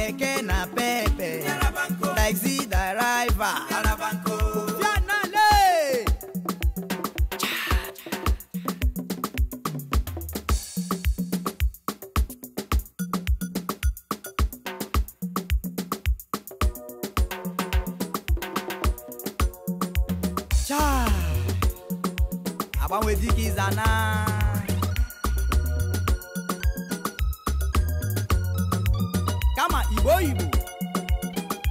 keke na pepe, taxi driver, Fianale. Cha, abanwe dikizana. Kama Igbo Igbo,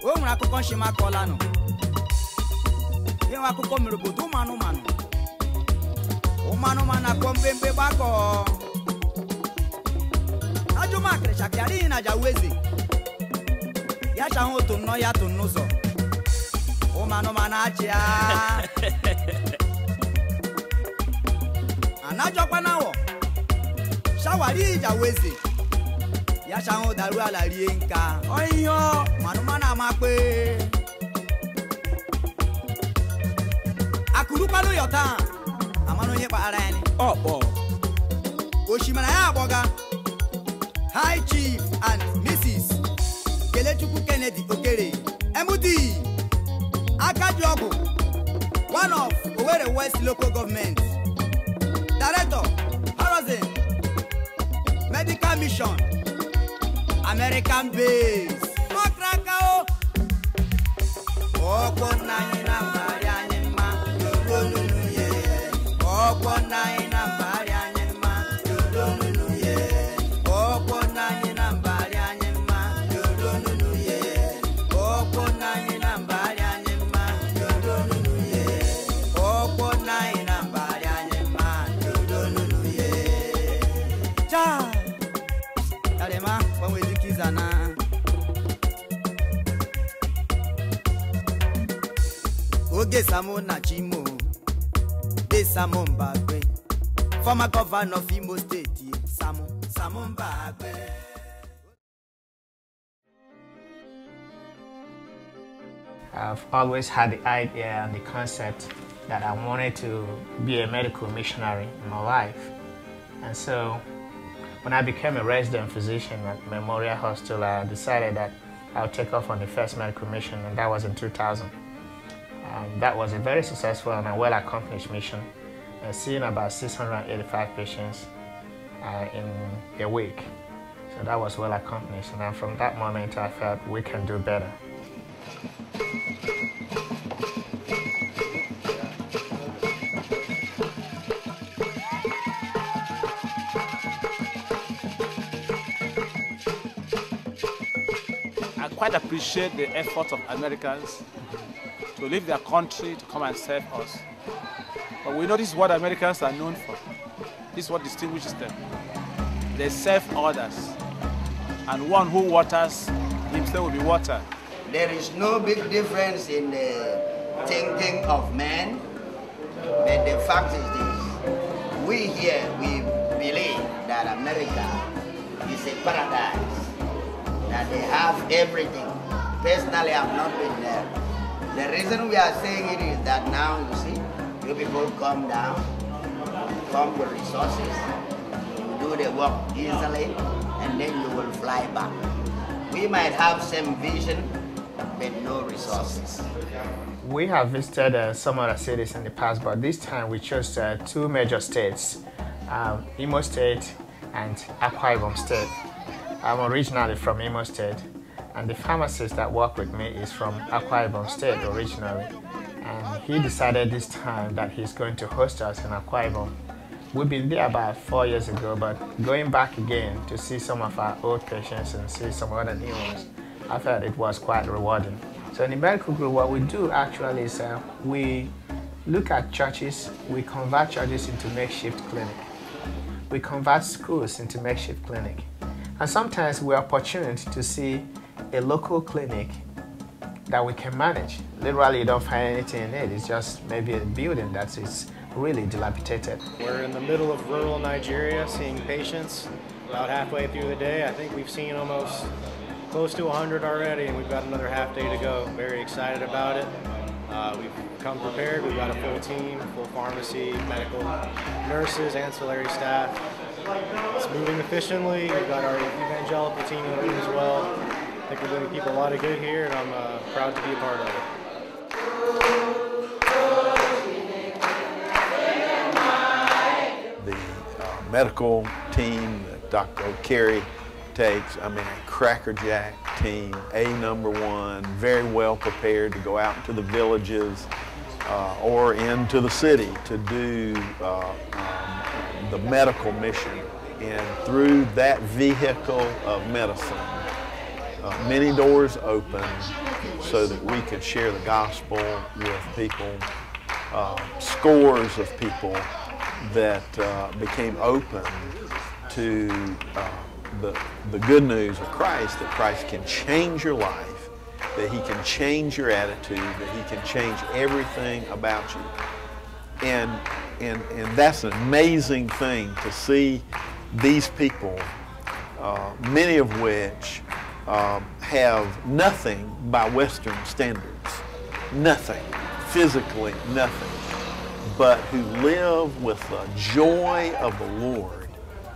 o nwere akụkọ nshima kọlanụ. Ihe akụkọ mere obodo ụmanụmanụ. Ụmanụmanụ akọ mbembe gbakọ. Ajụma akịrịcha kịarị na jaweze. Ya chahụ otu nnọọ ya tụ n'ụzọ. Ụmanụmanụ achịa. Anajọkwa n'awọ. Shawari jaweze. Ya chahụ daru ala rie nka. Oyiyo, manụmanụ amakpe. Akụrụkwanụ yọta. Amanụ onye kpara ya ni. Ọkpọ. Oshimara ya abọga. High Chief and Mrs. Kelechukwu Kennedy Okere. MD. Akajogu. One of Owerri West Local Government. Director. Horizon. Medical Mission. American base. Makrakao. Oko nai na mbari anyema. Yololuye. Oko nai na mbari anyema. Yololuye. Oko nai na mbari anyema. Yololuye. Oko nai na mbari anyema. Yololuye. Oko nai na mbari anyema. Yololuye. Cha. Kalema. Oge Samo Nachimo, De Samo Mbagwe, former governor of Imo State, Samo Mbagwe. I've always had the idea and the concept that I wanted to be a medical missionary in my life. And so when I became a resident physician at Memorial Hospital, I decided that I'll take off on the first medical mission, and that was in 2000. That was a very successful and a well-accomplished mission, seeing about 685 patients in a week. So that was well accomplished, and from that moment I felt we can do better. I quite appreciate the effort of Americans to leave their country to come and serve us. But we know this is what Americans are known for. This is what distinguishes them. They serve others, and one who waters himself will be watered. There is no big difference in the thinking of men, but the fact is this. We here, we believe that America is a paradise, that they have everything. Personally, I've not been there. The reason we are saying it is that now, you see, you people come down, come with resources, you do the work easily, and then you will fly back. We might have some vision, but no resources. We have visited some other cities in the past, but this time we chose two major states, Imo State and Akwa Ibom State. I'm originally from Imo State, and the pharmacist that worked with me is from Akwa Ibom State originally. And he decided this time that he's going to host us in Akwa Ibom. We've been there about 4 years ago, but going back again to see some of our old patients and see some other new ones, I felt it was quite rewarding. So in the medical group, what we do actually is we look at churches, we convert churches into makeshift clinic. We convert schools into makeshift clinic. And sometimes we're opportune to see a local clinic that we can manage. Literally, you don't find anything in it. It's just maybe a building that is really dilapidated. We're in the middle of rural Nigeria seeing patients about halfway through the day. I think we've seen almost close to 100 already, and we've got another half day to go. Very excited about it. We've come prepared. We've got a full team, full pharmacy, medical, nurses, ancillary staff. It's moving efficiently. We've got our evangelical team in the room as well. I think we're doing people a lot of good here, and I'm proud to be a part of it. The medical team that Dr. O'Carey takes, I mean, a crackerjack team, #1, very well prepared to go out into the villages or into the city to do the medical mission. And through that vehicle of medicine, many doors opened so that we could share the gospel with people, scores of people that became open to the good news of Christ, that Christ can change your life, that he can change your attitude, that he can change everything about you. And that's an amazing thing to see these people, many of which have nothing by Western standards, nothing, physically nothing, but who live with the joy of the Lord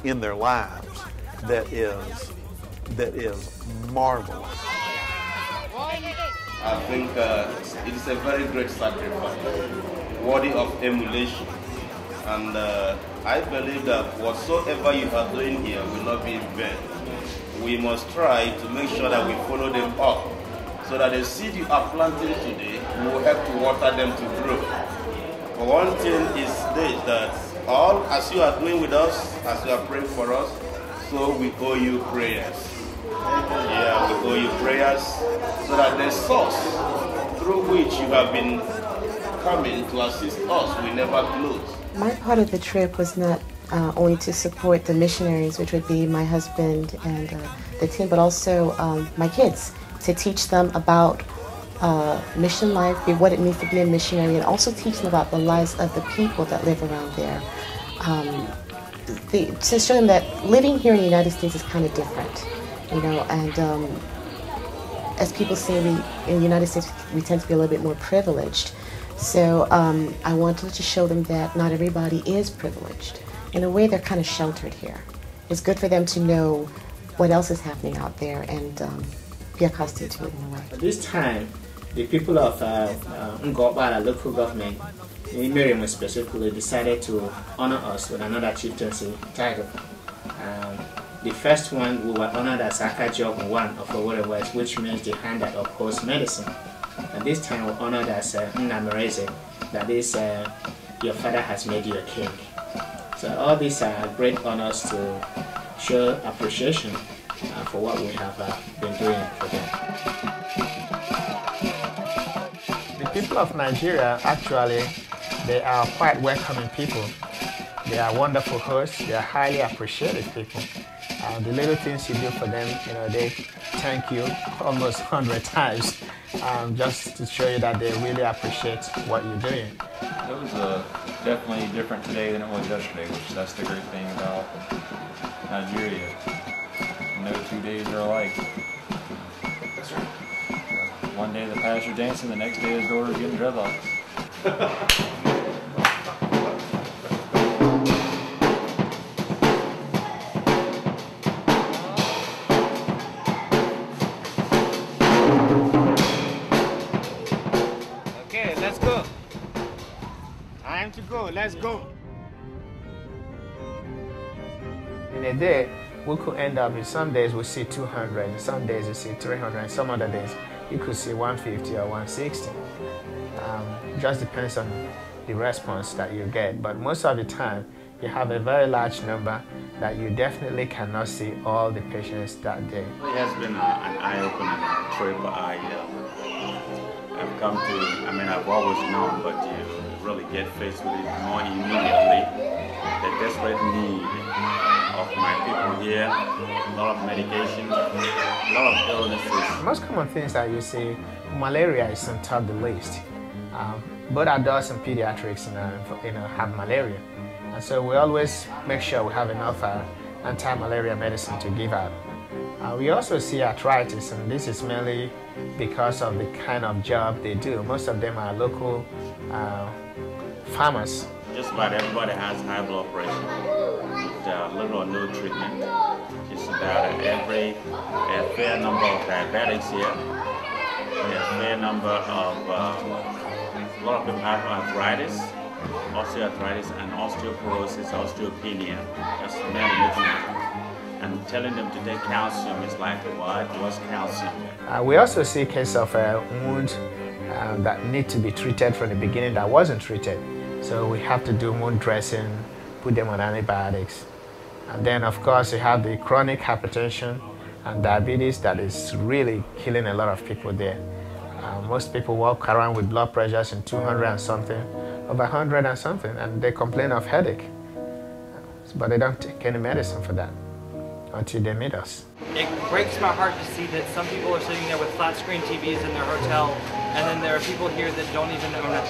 in their lives that is marvelous. I think it is a very great sacrifice, worthy of emulation. And I believe that whatsoever you are doing here will not be in vain. We must try to make sure that we follow them up, so that the seed you are planting today will help to water them to grow. But one thing is this, that all as you are doing with us, as you are praying for us, so we owe you prayers. Yeah, we owe you prayers, so that the source through which you have been coming to assist us will never close. My part of the trip was not only to support the missionaries, which would be my husband and the team, but also my kids, to teach them about mission life, what it means to be a missionary, and also teach them about the lives of the people that live around there. To show them that living here in the United States is kind of different, you know, and as people say, in the United States we tend to be a little bit more privileged. So I wanted to show them that not everybody is privileged. In a way, they're kind of sheltered here. It's good for them to know what else is happening out there and be accustomed to it in a way. At this time, the people of Ngobala local government, in Miriam specifically, decided to honor us with another chieftaincy title. The first one, we were honored as Akajok 1 of Owerri West, which means the hand that upholds medicine. And this time we're honored as Nnamereze, that is, your father has made you a king. So all these are great honors to show appreciation for what we have been doing for them. The people of Nigeria, actually, they are quite welcoming people. They are wonderful hosts. They are highly appreciated people. The little things you do for them, you know, they thank you almost 100 times just to show you that they really appreciate what you're doing. It was definitely different today than it was yesterday, which that's the great thing about Nigeria. No 2 days are alike. That's right. One day the pastor's dancing, the next day his daughter's getting dreadlocks. Let's go. Time to go. Let's go. In a day, we could end up in some days we see 200, and some days we see 300, and some other days you could see 150 or 160. Just depends on the response that you get. But most of the time, you have a very large number that you definitely cannot see all the patients that day. It has been an eye-opening trip. I've come to, I mean, I've always known, but you really get faced with it more immediately. The desperate need of my people here, a lot of medication, a lot of illnesses. The most common things that you see, malaria is on top of the list. Both adults and pediatrics have malaria. And so we always make sure we have enough anti-malaria medicine to give out. We also see arthritis, and this is mainly because of the kind of job they do. Most of them are local farmers. Just about everybody has high blood pressure with little or no treatment. Just that a fair number of diabetics here, a fair number of, a lot of people have arthritis, osteoarthritis and osteoporosis, osteopenia. That's many looking at it. And telling them to take calcium is like, what? What's calcium? We also see cases of wounds that need to be treated from the beginning that wasn't treated. So we have to do wound dressing, put them on antibiotics. And then of course you have the chronic hypertension and diabetes that is really killing a lot of people there. Most people walk around with blood pressures in 200 and something, over 100 and something, and they complain of headache. But they don't take any medicine for that until they meet us. It breaks my heart to see that some people are sitting there with flat screen TVs in their hotel, and then there are people here that don't even own a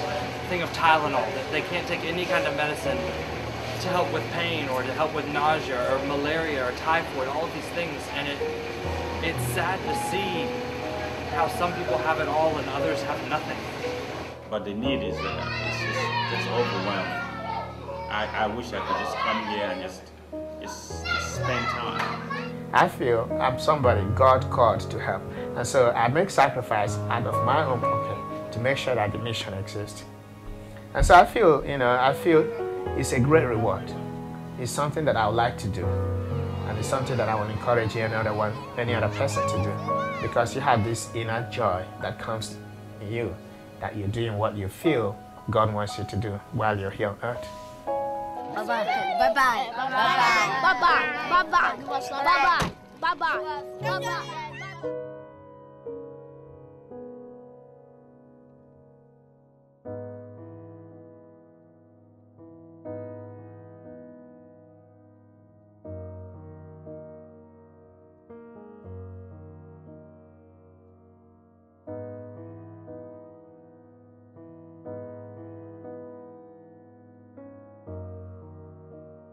thing of Tylenol, that they can't take any kind of medicine to help with pain or to help with nausea or malaria or typhoid, all of these things. And it's sad to see how some people have it all and others have nothing. But the need is just overwhelming. I wish I could just come here and just spend time. I feel I'm somebody God called to help, and so I make sacrifice out of my own pocket to make sure that the mission exists. And so I feel it's a great reward. It's something that I would like to do, and it's something that I will encourage any other person to do, because you have this inner joy that comes in you, that you're doing what you feel God wants you to do while you're here on earth. Bye-bye. Bye-bye. Bye-bye. Bye-bye. Bye-bye. Bye-bye. Bye-bye. Bye-bye. Bye-bye.